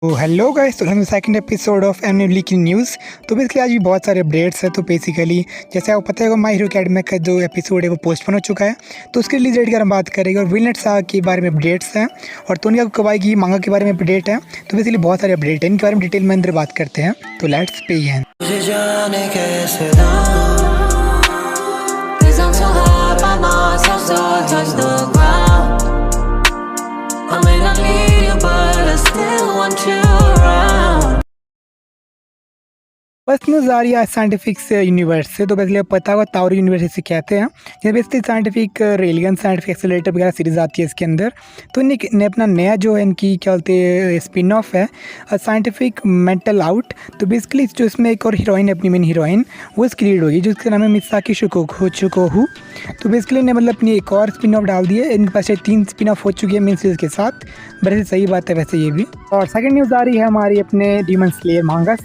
तो hello guys, तो हम second episode of M leaking news. तो बेसिकली आज भी बहुत सारे अपडेट्स हैं। तो बेसिकली जैसे आपको पता है माय हीरो अकेडमी का जो एपिसोड है वो पोस्टपोन हो चुका है, तो उसके रिलीज डेट की हम बात करेंगे। और विलनेट सागा के बारे में अपडेट्स हैं और टोनी कवाई की मांगा के बारे में अपडेट है। तो बेसिकली बहुत सारे अपडेट हैं, इनके बारे में डिटेल में अंदर बात करते हैं। तो लेट्स बिगिन। फर्स्ट न्यूज़ आ रही है साइंटिफिक यूनिवर्स से। तो बेसिकली पता होगा ताउरी यूनिवर्स इसे कहते हैं, जिसमें बेसिकली साइंटिफिक रेलिगन साइंटिफिक एक्सेलरेटर वगैरह सीरीज़ आती है इसके अंदर। तो इन्हें अपना नया जो है इनकी क्या बोलते हैं स्पिन ऑफ है साइंटिफिक मेंटल आउट। तो बेसिकली जो इसमें एक और हीरोइन अपनी मेन हीरोइन वो इसकी लीड होगी, जिसका नाम है मिसाकी शुकोहू। तो बेसिकली इन्हें मतलब अपनी एक और स्पिन ऑफ डाल दी है। इनके पास 3 स्पिन ऑफ हो चुकी है मेन सीरीज़ के साथ। वैसे सही बात है वैसे ये भी। और सेकेंड न्यूज़ आ रही है हमारी अपने डीमन स्लेयर मांगा।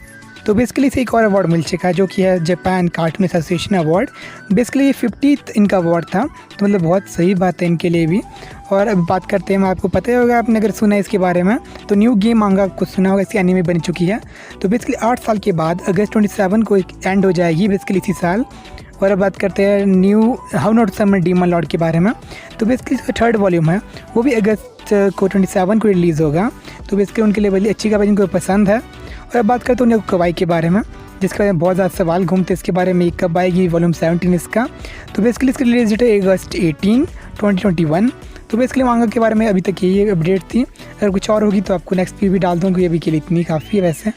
तो बेसिकली इसे एक और अवार्ड मिल चुका है जो कि है Japan cartoon association award. Basically ये 50th इनका अवार्ड था, तो मतलब बहुत सही बात है इनके लिए भी। और अब बात करते हैं, आपको पता ही होगा, आपने अगर सुना है इसके बारे में तो न्यू गेम मांगा कुछ सुना होगा, इसकी एनीमे बन चुकी है। तो बेसिकली 8 साल के बाद अगस्त 27 को एंड हो जाएगी बेसिकली इसी साल। और अब बात करते हैं knew how not someone demon Lord के बारे में। तो बेसिकली इसका 3rd वॉल्यूम है, वो भी अगस्त को 27 को रिलीज़ होगा। तो बेसिकली उनके लिए बड़ी अच्छी खबर, जिनको पसंद है। और अब बात करते हैं उन्हें कवाई के बारे में, जिसके बारे में बहुत ज़्यादा सवाल घूमते हैं इसके बारे में, कब आएगी वॉल्यूम 17 इसका। तो बेसिकली इसकी रिलीज डेट है अगस्त 18, 2021। तो बेसिकली मांगा के बारे में अभी तक यही अपडेट थी। अगर कुछ और होगी तो आपको नेक्स्ट भी डाल दूँगी, अभी के लिए इतनी काफ़ी है। वैसे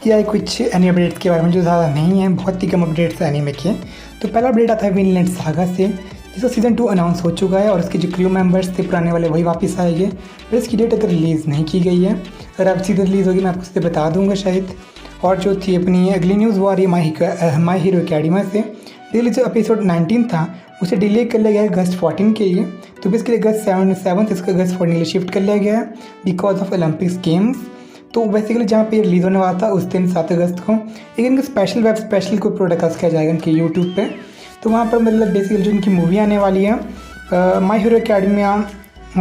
क्या है कुछ एनी अपडेट्स के बारे में जो ज़्यादा नहीं है, बहुत ही कम अपडेट्स हैं एनीमे के। तो पहला अपडेट आता है विनलैंड सागा से, जिसका सीज़न 2 अनाउंस हो चुका है और उसके जो क्रू मेंबर्स थे पुराने वाले वही वापस आएंगे। पर इसकी डेट अगर रिलीज़ नहीं की गई है, अगर अब सीधे रिलीज़ होगी मैं आपको सीधे बता दूंगा शायद। और जो थी अपनी अगली न्यूज़ वो आ रही है माई हीरो अकेडमी से। बेसिकली जो एपिसोड 19 था उसे डिले कर लिया गया है अगस्त 14 के लिए। तो बेसिकली अगस्त 7 इसका अगस्त 14 के लिए शिफ्ट कर लिया गया है बिकॉज ऑफ ओलंपिक्स गेम्स। तो बेसिकली जहाँ पे रिलीज़ होने वाला था उस दिन 7 अगस्त को एक इनका स्पेशल कोई प्रोडक्ट किया जाएगा इनके यूट्यूब पे। तो वहाँ पर मतलब बेसिकली जो इनकी मूवी आने वाली है my hero academy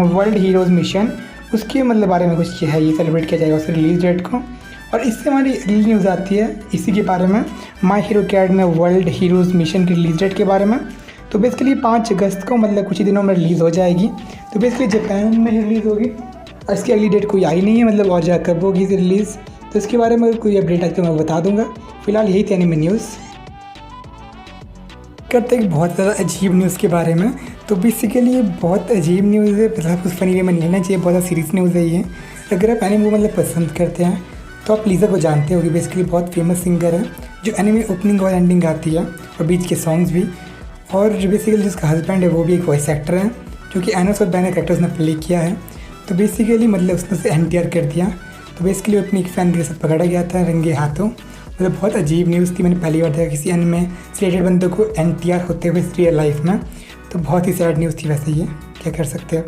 world heroes mission, उसके मतलब बारे में कुछ है, ये सेलिब्रेट किया जाएगा उसके रिलीज़ डेट को। और इससे हमारी अगली न्यूज़ आती है इसी के बारे में, my hero academy world heroes mission की रिलीज़ डेट के बारे में। तो बेसिकली 5 अगस्त को मतलब कुछ ही दिनों में रिलीज़ हो जाएगी। तो बेसिकली जापान में रिलीज़ होगी और इसकी अगली डेट कोई आई नहीं है, मतलब और जगह कब होगी रिलीज़। तो इसके बारे में कोई अपडेट आती है मैं बता दूंगा। फिलहाल यही थी एनीमे न्यूज़। करते हैं बहुत ज़्यादा अजीब न्यूज़ के बारे में। तो बेसिकली ये बहुत अजीब न्यूज़ है, मतलब कुछ फनी वे में नहीं लेना चाहिए, बहुत ज़्यादा सीरियस न्यूज़ है ये। अगर आप एनीमे मतलब पसंद करते हैं तो आप लीज़ा को जानते होंगे। बेसिकली बहुत फेमस सिंगर है जो एनीमे ओपनिंग और एंडिंग गाती है और बीच के सॉन्ग्स भी। और जो बेसिकली जिसका हस्बैंड है वो भी एक वॉइस एक्टर है जो कि एनोस और बैनर कैरेक्टर्स ने प्ले किया है। तो बेसिकली मतलब उसने उसे एनटीआर कर दिया। तो बेसिकली अपनी एक फ़ैन के साथ पकड़ा गया था रंगे हाथों। मतलब बहुत अजीब न्यूज़ थी, मैंने पहली बार देखा किसी एनीमे से रिलेटेड बंदे को एनटीआर होते हुए रियल लाइफ में। तो बहुत ही सैड न्यूज़ थी वैसे, ये क्या कर सकते हो।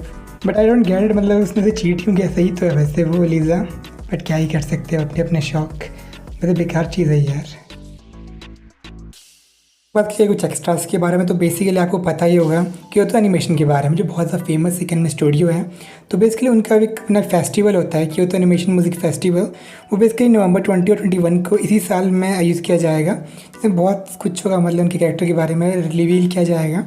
But I don't get it, मतलब उसमें से चीट क्यों गया, सही तो है वैसे वो लीज़ा, बट क्या ही कर सकते हो, अपने अपने शौक, मतलब बेकार चीज़ है यार। बात की कुछ एक्स्ट्रास के बारे में। तो बेसिकली आपको पता ही होगा क्योतो एनिमेशन के बारे में, जो बहुत ज़्यादा फेमस एक एनिमे स्टूडियो है। तो बेसिकली उनका एक अपना फेस्टिवल होता है क्योतो एनिमेशन म्यूजिक फेस्टिवल। वो बेसिकली नवंबर 20 और 21 को इसी साल में आयोजित किया जाएगा, जिसमें बहुत कुछ होगा, मतलब उनके कैरेक्टर के बारे में रिवील किया जाएगा।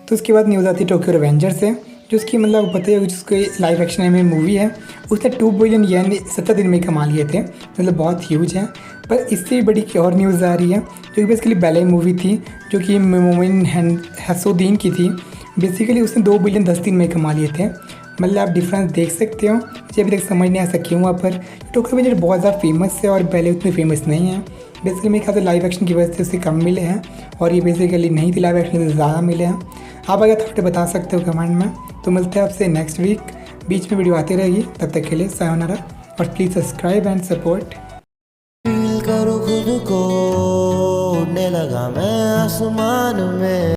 तो उसके बाद न्यूज़ आती है टोक्यो रिवेंजर से, जो उसकी मतलब पता ही होगा जिसकी लाइव एक्शन एनिमे मूवी है। उसने 2 बिलियन येन 70 दिन में कमा लिए थे, मतलब बहुत ह्यूज है। पर इससे भी बड़ी की और न्यूज़ आ रही है जो कि बेसिकली बैले मूवी थी जो कि मोमिन हसोदीन की थी। बेसिकली उसने 2 बिलियन 10 दिन में कमा लिए थे। मतलब आप डिफरेंस देख सकते हो, मुझे अभी तक समझ नहीं आ सकी क्यों वहाँ पर। टोक्यो रिवेंजर बहुत ज़्यादा फेमस है और बैले उतनी फेमस नहीं है। बेसिकली मेरे ख्याल से लाइव एक्शन की वजह से उससे कम मिले हैं और ये बेसिकली नहीं थी लाइव एक्शन से ज़्यादा मिले हैं। आप अगर थोड़े बता सकते हो कमेंट में। तो मिलते हैं आपसे नेक्स्ट वीक, बीच में वीडियो आती रहेगी, तब तक के लिए सायोनारा। और प्लीज़ सब्सक्राइब एंड सपोर्ट। करो खुद को, उड़ने लगा मैं आसमान में।